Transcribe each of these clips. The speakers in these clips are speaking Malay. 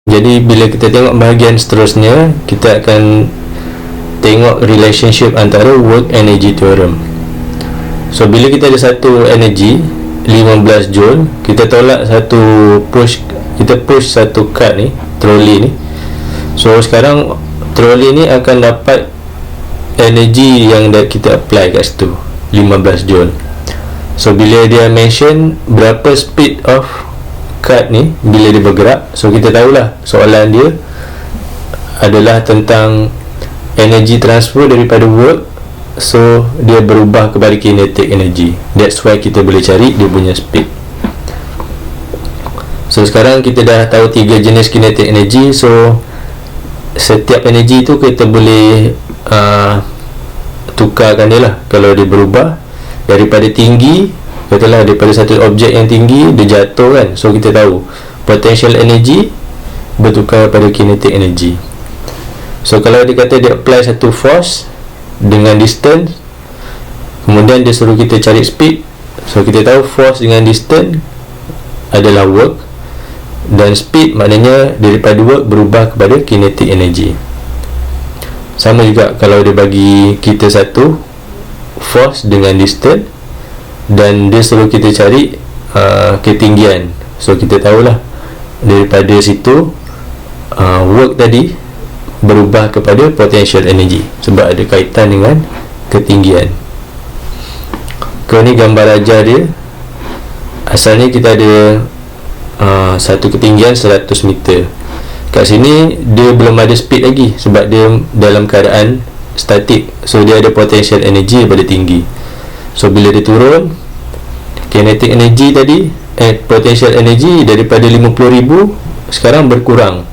Jadi bila kita tengok bahagian seterusnya, kita akan tengok relationship antara work energy theorem. So bila kita ada satu energy 15 joule, kita tolak satu push, kita push satu cart ni, troli ni. So sekarang troli ni akan dapat energy yang dah kita apply kat situ, 15 joule. So bila dia mention berapa speed of cart ni bila dia bergerak, so kita tahulah soalan dia adalah tentang energy transfer daripada work. So dia berubah kepada kinetic energy. That's why kita boleh cari dia punya speed. So sekarang kita dah tahu 3 jenis kinetic energy. So setiap energy tu kita boleh tukarkan dia lah. Kalau dia berubah daripada tinggi, katalah daripada satu objek yang tinggi dia jatuh kan, so kita tahu potential energy bertukar pada kinetic energy. So kalau dia kata dia apply satu force dengan distance, kemudian dia suruh kita cari speed, so kita tahu force dengan distance adalah work, dan speed maknanya daripada work berubah kepada kinetic energy. Sama juga kalau dia bagi kita satu force dengan distance dan dia suruh kita cari ketinggian, so kita tahulah daripada situ work tadi berubah kepada potential energy sebab ada kaitan dengan ketinggian. Ni gambar ajar dia. Asalnya kita ada satu ketinggian 100 meter. Kat sini dia belum ada speed lagi sebab dia dalam keadaan statik, so dia ada potential energy daripada tinggi. So bila dia turun, kinetic energy tadi, potential energy daripada 50,000 sekarang berkurang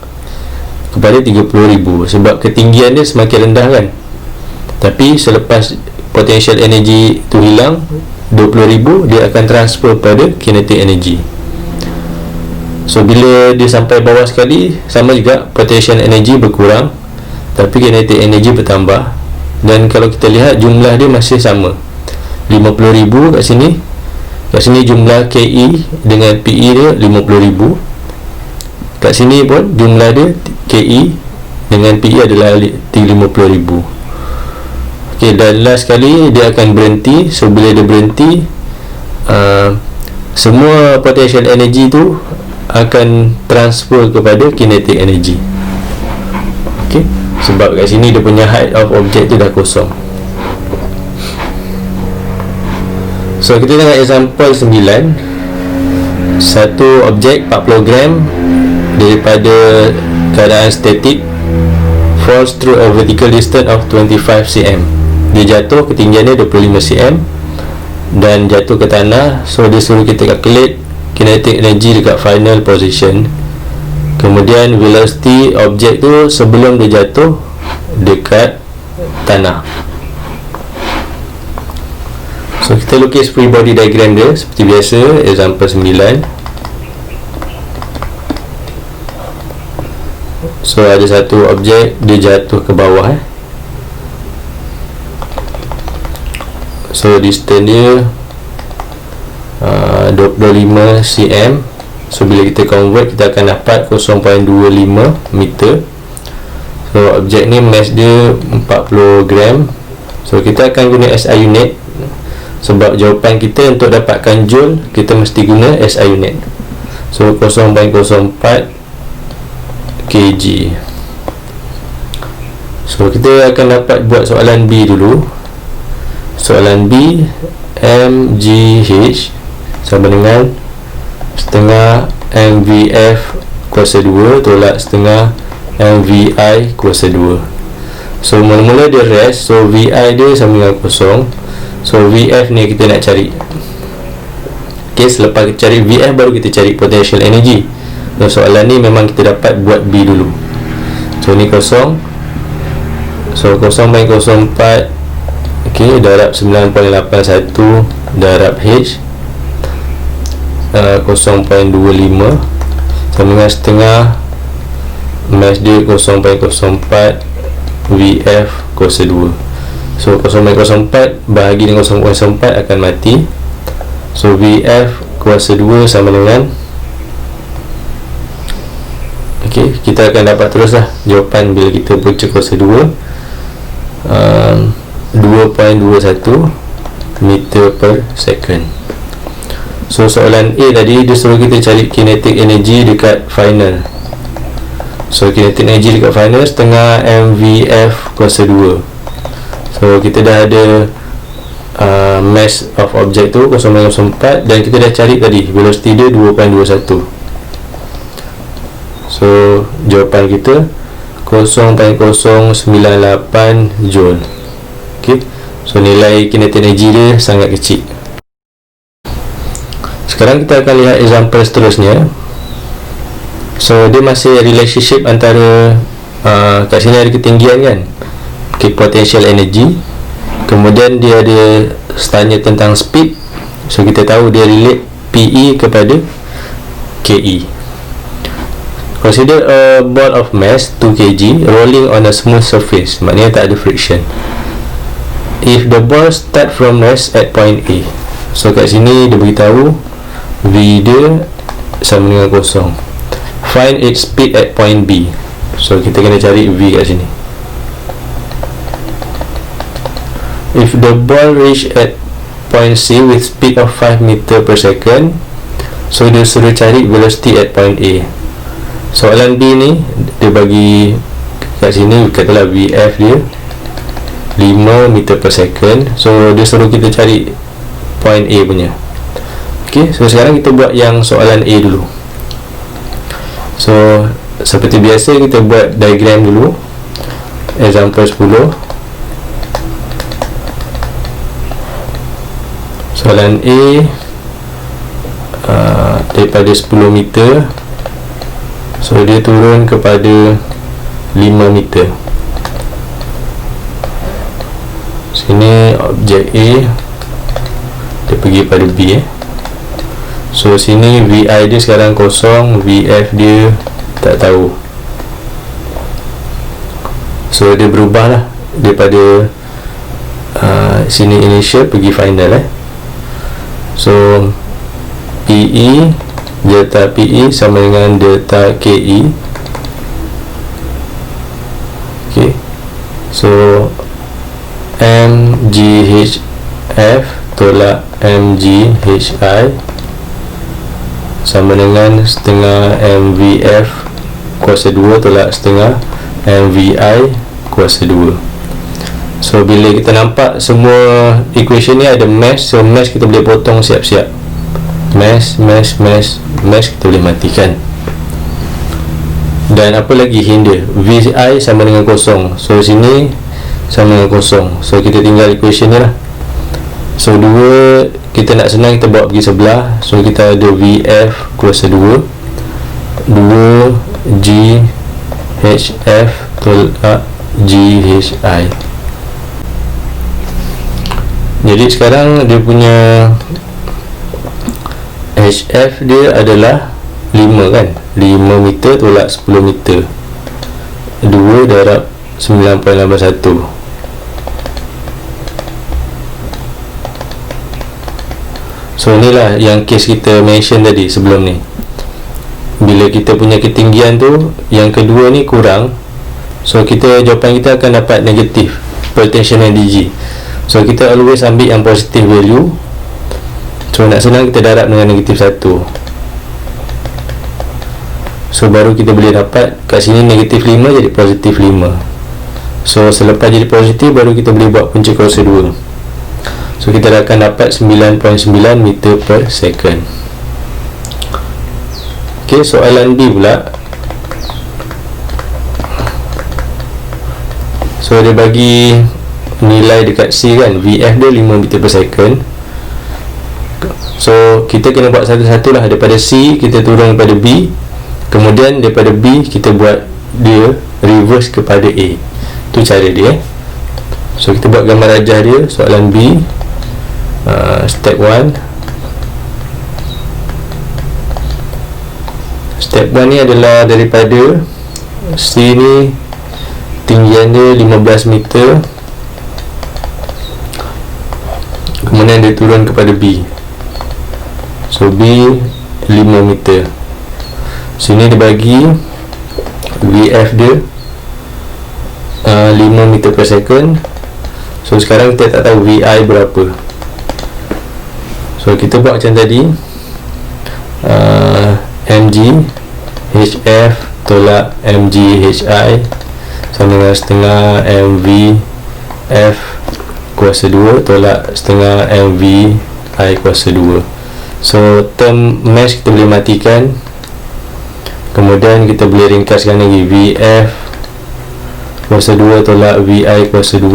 kepada 30,000 sebab ketinggian dia semakin rendah kan. Tapi selepas potential energy tu hilang 20,000, dia akan transfer pada kinetic energy. So bila dia sampai bawah sekali, sama juga potential energy berkurang tapi kinetic energy bertambah. Dan kalau kita lihat jumlah dia masih sama, 50,000 kat sini. Kat sini jumlah KE dengan PE dia 50,000. Kat sini pun jumlah dia KE dengan PE adalah 50,000. Okey, dan last sekali dia akan berhenti. So bila dia berhenti, semua potential energy tu akan transfer kepada kinetic energy. Okey, sebab kat sini dia punya height of object tu dah kosong. So kita tengok example 9. Satu objek 40 gram daripada keadaan static falls through a vertical distance of 25 cm. Dia jatuh, ketinggiannya 25 cm dan jatuh ke tanah. So dia suruh kita calculate kinetic energy dekat final position, kemudian velocity objek tu sebelum dia jatuh dekat tanah. So kita lukis free body diagram dia seperti biasa, example 9. So ada satu objek, dia jatuh ke bawah So distance dia 25 cm. So bila kita convert, kita akan dapat 0.25 meter. So objek ni mass dia 40 gram. So kita akan guna SI unit sebab jawapan kita untuk dapatkan joule, kita mesti guna SI unit. So 0.04 kg. So kita akan dapat buat soalan B dulu. Soalan B, mgh sama dengan setengah mvf kuasa 2 tolak setengah mvi kuasa 2. So mula-mula dia rest, so vi dia sama dengan kosong. So vf ni kita nak cari. Okay, selepas kita cari vf, baru kita cari potential energy. So soalan ni memang kita dapat buat B dulu. So ni kosong. So 0.04, okay, darab 9.81 darab H 0.25 sama dengan setengah mass dia 0.04 VF kuasa 2. So 0.04 bahagi dengan 0.04 akan mati. So VF kuasa 2 sama dengan, okay, kita akan dapat terus lah jawapan bila kita punca kuasa 2, 2.21 meter per second. So soalan A tadi dia suruh kita cari kinetic energy dekat final. So kinetic energy dekat final setengah mvf kuasa 2. So kita dah ada mass of object tu 0.04 dan kita dah cari tadi velocity dia 2.21. So jawapan kita 0.098 joule. Okay, so nilai kinetic energy dia sangat kecil. Sekarang kita akan lihat example seterusnya. So dia masih relationship antara kat sini ada ketinggian kan, okay, potential energy. Kemudian dia ada tanya tentang speed. So kita tahu dia relate PE kepada KE. Consider a ball of mass 2 kg rolling on a smooth surface, maknanya tak ada friction. If the ball start from rest at point A. So kat sini dia beritahu V dia sama dengan kosong. Find its speed at point B. So kita kena cari V kat sini. If the ball reach at point C with speed of 5 meter per second, so dia suruh cari velocity at point A. Soalan B ni dia bagi kat sini, katalah VF dia 5 meter per second. So dia suruh kita cari point A punya. Okay, so sekarang kita buat yang soalan A dulu. So seperti biasa kita buat diagram dulu. Example 10. Soalan A daripada 10 meter, so dia turun kepada 5 meter. Sini objek A, dia pergi pada B. So sini VI dia sekarang kosong, VF dia tak tahu. So dia berubah lah daripada sini initial pergi final. So PE, delta PE sama dengan delta KE. Okay, so MGHF tolak MGHI sama dengan setengah MVF kuasa 2 tolak setengah MVI kuasa 2. So bila kita nampak semua equation ni ada mass, so mass kita boleh potong siap-siap. Mass kita boleh matikan. Dan apa lagi hint dia? VI sama dengan kosong. So sini sama dengan kosong. So kita tinggal equation ni lah. So 2 kita nak senang kita bawa pergi sebelah. So kita ada VF kuasa 2 GHF tolak GHI. Jadi sekarang dia punya HF dia adalah 5 kan, 5 meter tolak 10 meter, 2 darab 9.81. So inilah yang case kita mention tadi sebelum ni. Bila kita punya ketinggian tu, yang kedua ni kurang, so jawapan kita akan dapat negatif potential energy. So kita always ambil yang positive value. So nak senang kita darab dengan negatif 1. So baru kita boleh dapat kat sini negatif 5 jadi positif 5. So selepas jadi positif baru kita boleh buat punca kuasa 2. So kita akan dapat 9.9 meter per second. Okay, soalan B pula. So dia bagi nilai dekat C kan, VF dia 5 meter per second. So kita kena buat satu-satu lah. Daripada C kita turun kepada B, kemudian daripada B kita buat dia reverse kepada A. Tu cara dia. So kita buat gambar rajah dia. Soalan B, step 1. Step 1 ni adalah daripada C ni tinggian dia 15 meter, kemudian dia turun kepada B. So B 5 meter. Sini dia bagi VF dia 5 meter per second. So sekarang kita tak tahu VI berapa. So kita buat macam tadi, mg hf tolak mg hi sama dengan setengah mv f kuasa 2 tolak setengah mv I kuasa 2. So term mesh kita boleh matikan, kemudian kita boleh ringkaskan lagi, vf kuasa 2 tolak vi kuasa 2.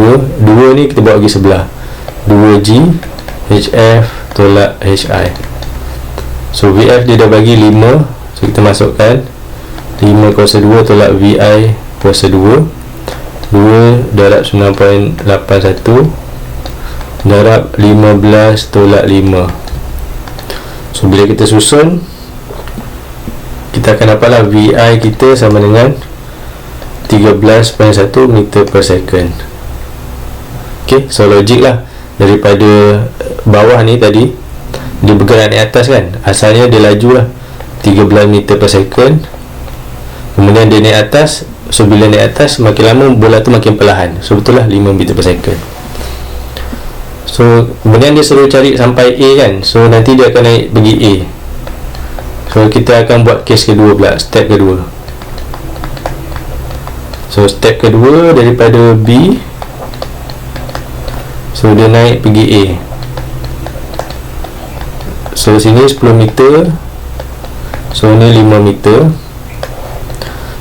2 ni kita bawa pergi sebelah, 2g hf tolak hi. So vf dia dah bagi 5, so kita masukkan 5 kuasa 2 tolak vi kuasa 2. 2 darab 9.81 darab 15 tolak 5. So bila kita susun, kita akan dapatlah vi kita sama dengan 13.1 meter per second. Ok, so logik lah, daripada bawah ni tadi dia bergerak naik atas kan, asalnya dia laju lah 13 meter per second, kemudian dia naik atas. So bila naik atas, makin lama bola tu makin perlahan, so betul lah 5 meter per second. So kemudian dia suruh cari sampai A kan, so nanti dia akan naik pergi A. So kita akan buat case kedua pula, step kedua. So step kedua daripada B, so dia naik pergi A. So sini 10 meter, so ni 5 meter.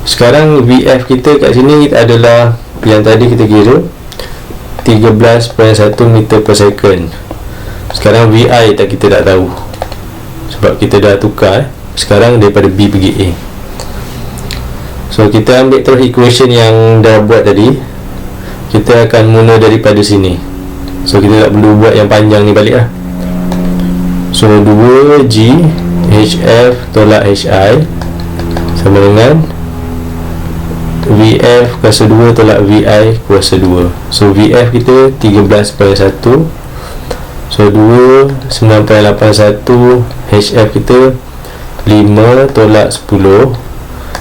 Sekarang VF kita kat sini adalah yang tadi kita kira 13.1 meter per second. Sekarang VI kita tak tahu, sebab kita dah tukar sekarang daripada B pergi A. So kita ambil terus equation yang dah buat tadi, kita akan mula daripada sini. So kita tak perlu buat yang panjang ni balik lah. So 2G HF tolak HI sama dengan VF kuasa 2 tolak VI kuasa 2. So VF kita 13.1, so 2 9.81, HF kita 5 tolak 10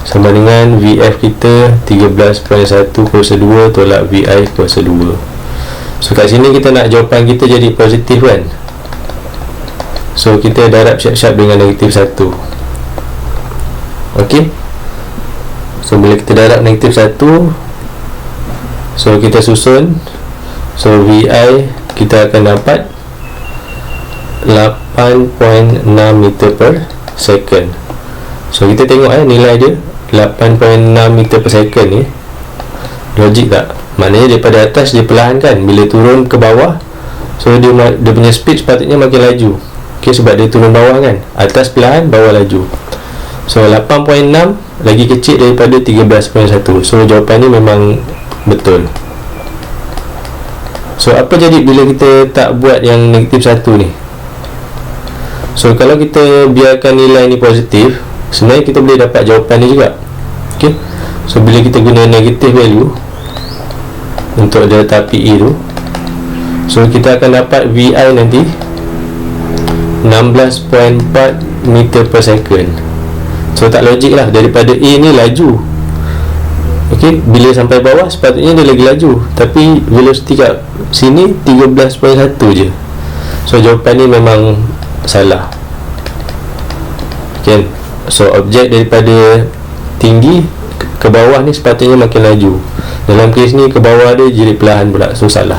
sama dengan VF kita 13.1 kuasa 2 tolak VI kuasa 2. So kat sini kita nak jawapan kita jadi positif kan, so kita darab siap-siap dengan negatif 1. ok, so bila kita darab negatif 1, so kita susun. So VI kita akan dapat 8.6 meter per second. So kita tengok nilai dia 8.6 meter per second ni, logik tak? Maknanya daripada atas dia perlahan kan, bila turun ke bawah, so dia punya speed sepatutnya makin laju. ok, sebab dia turun bawah kan, atas perlahan, bawah laju. So 8.6 lagi kecil daripada 13.1. So jawapan ni memang betul. So apa jadi bila kita tak buat yang negatif 1 ni? So kalau kita biarkan nilai ni positif, sebenarnya kita boleh dapat jawapan ni juga. ok, so bila kita guna negative value untuk delta PE tu, so kita akan dapat VI nanti 16.4 meter per second. So tak logik lah, daripada A ni laju. ok, bila sampai bawah sepatutnya dia lagi laju, tapi velocity kat sini 13.1 je. So jawapan ni memang salah. ok, so objek daripada tinggi ke bawah ni sepatutnya makin laju. Dalam kes ni ke bawah dia jadi perlahan pula, so salah.